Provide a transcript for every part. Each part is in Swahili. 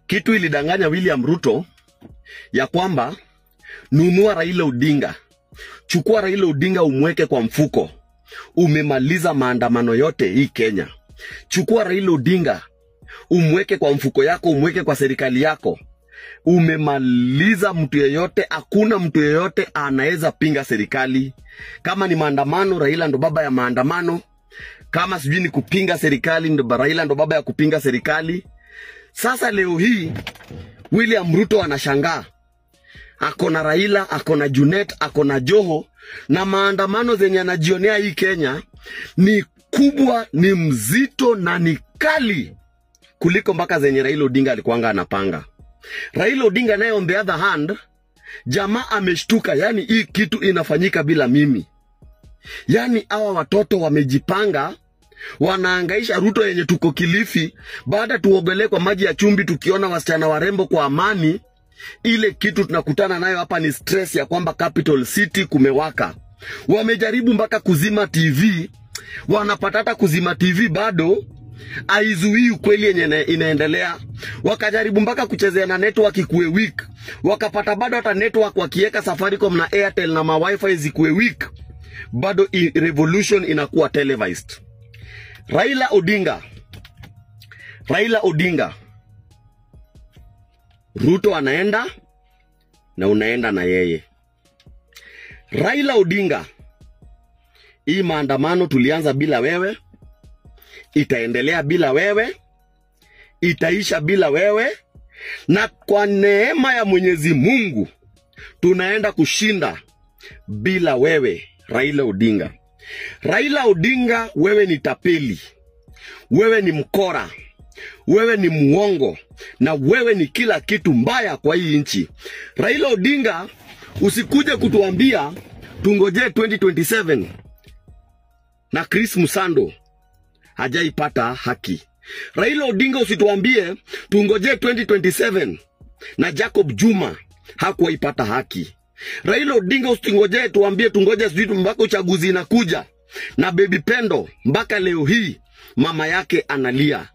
Kitu ilidanganya William Ruto ya kwamba nunua Raila Odinga, chukua Raila Odinga umweke kwa mfuko, umemaliza maandamano yote hii Kenya. Chukua Raila Odinga umweke kwa mfuko yako, umweke kwa serikali yako, umemaliza mtu yeyote. Hakuna mtu yeyote anaweza pinga serikali. Kama ni maandamano, Raila ndo baba ya maandamano. Kama sijui ni kupinga serikali, ndo Raila ndo baba ya kupinga serikali. Sasa leo hii William Ruto anashangaa, akona Raila, akona Junet, akona Joho, na maandamano zenye anajionea hii Kenya ni kubwa, ni mzito na ni kali kuliko mpaka zenye Raila Odinga alikuanga anapanga. Raila Odinga naye on the other hand, jamaa ameshtuka, yani hii kitu inafanyika bila mimi. Yani hawa watoto wamejipanga, wanaangaisha Ruto yenye tuko Kilifi, baada tuogelee kwa maji ya chumbi tukiona wasichana warembo kwa amani. Ile kitu tunakutana nayo hapa ni stress ya kwamba Capital City kumewaka. Wamejaribu mpaka kuzima TV, wanapatata kuzima TV bado aizuii ukweli yenye inaendelea. Wakajaribu mpaka kuchezea na network ikuwe weak, wakapata bado hata network wakieka Safaricom na Airtel na ma wifi zikuwe weak, bado revolution inakuwa televised. Raila Odinga, Ruto anaenda na unaenda na yeye. Raila Odinga, hii maandamano tulianza bila wewe, itaendelea bila wewe, itaisha bila wewe, na kwa neema ya Mwenyezi Mungu tunaenda kushinda bila wewe. Raila Odinga, Raila Odinga, wewe ni tapeli, wewe ni mkora, wewe ni muongo, na wewe ni kila kitu mbaya kwa hii nchi. Raila Odinga, usikuje kutuambia tungoje 2027 na Chris Musando hajaipata haki. Raila Odinga, usituambie tungoje 2027 na Jacob Juma hakuwaipata haki. Raila Odinga, usingoje tuambie tungoje sijui mpaka uchaguzi inakuja na Baby Pendo mpaka leo hii mama yake analia.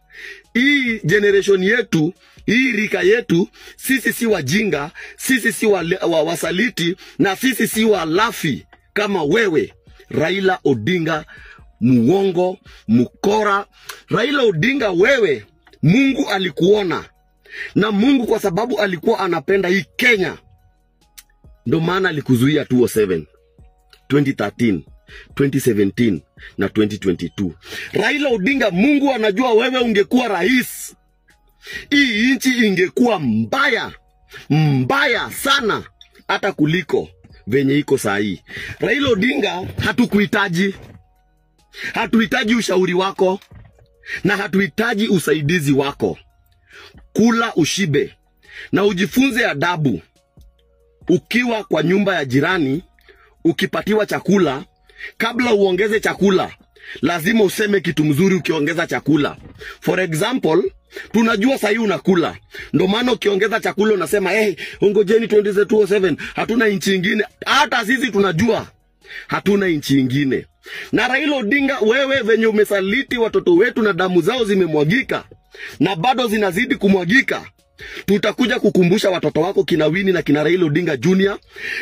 Hii generation yetu, hii rika yetu, sisi si wajinga, sisi si wasaliti, na sisi si walafi kama wewe. Raila Odinga, muongo, mukora. Raila Odinga, wewe Mungu alikuona, na Mungu kwa sababu alikuwa anapenda hii Kenya, ndo maana alikuzuia 2007, 2013, 2017 na 2022. Raila Odinga, Mungu anajua wewe ungekuwa rais, hii nchi ingekuwa mbaya sana hata kuliko venye iko saa hii. Raila Odinga, hatuhitaji ushauri wako na hatuhitaji usaidizi wako. Kula ushibe na ujifunze adabu. Ukiwa kwa nyumba ya jirani, ukipatiwa chakula, kabla uongeze chakula, lazima useme kitu mzuri ukiongeza chakula. For example, tunajua sahi unakula, ndo maana ukiongeza chakula unasema ongojeni 2027, hatuna inchi ingine. Hata sisi tunajua hatuna inchi ingine. Na Raila Odinga, wewe venye umesaliti watoto wetu na damu zao zimemwagika na bado zinazidi kumwagika, tutakuja kukumbusha watoto wako kina Winnie na kina Raila Odinga Junior,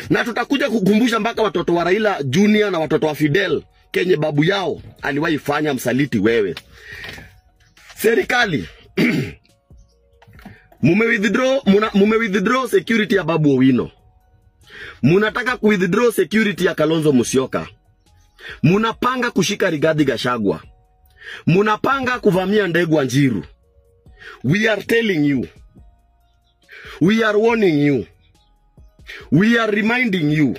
na tutakuja kukumbusha mpaka watoto wa Raila Junior na watoto wa Fidel kenye babu yao aliwahi fanya msaliti wewe. Serikali mume withdraw security ya Babu Owino, munataka ku withdraw security ya Kalonzo Musyoka, munapanga kushika Rigathi Gachagua, munapanga kuvamia Ndegwa Njiru. We are telling you, we are warning you, we are reminding you,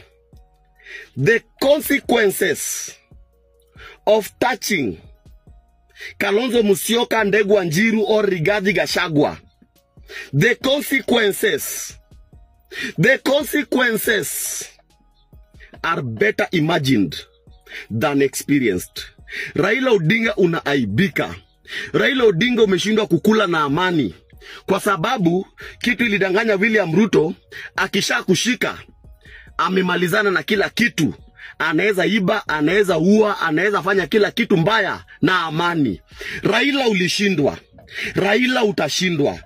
the consequences of touching Kalonzo Musyoka, Ndegwa Njiru or Rigathi Gachagua, the consequences are better imagined than experienced. Raila Odinga, unaaibika. Raila Odinga, umeshindwa kukula na amani kwa sababu kitu ilidanganya William Ruto, akisha kushika amemalizana na kila kitu. Anaweza iba, anaweza ua, anaweza fanya kila kitu mbaya na amani. Raila, ulishindwa. Raila utashindwa.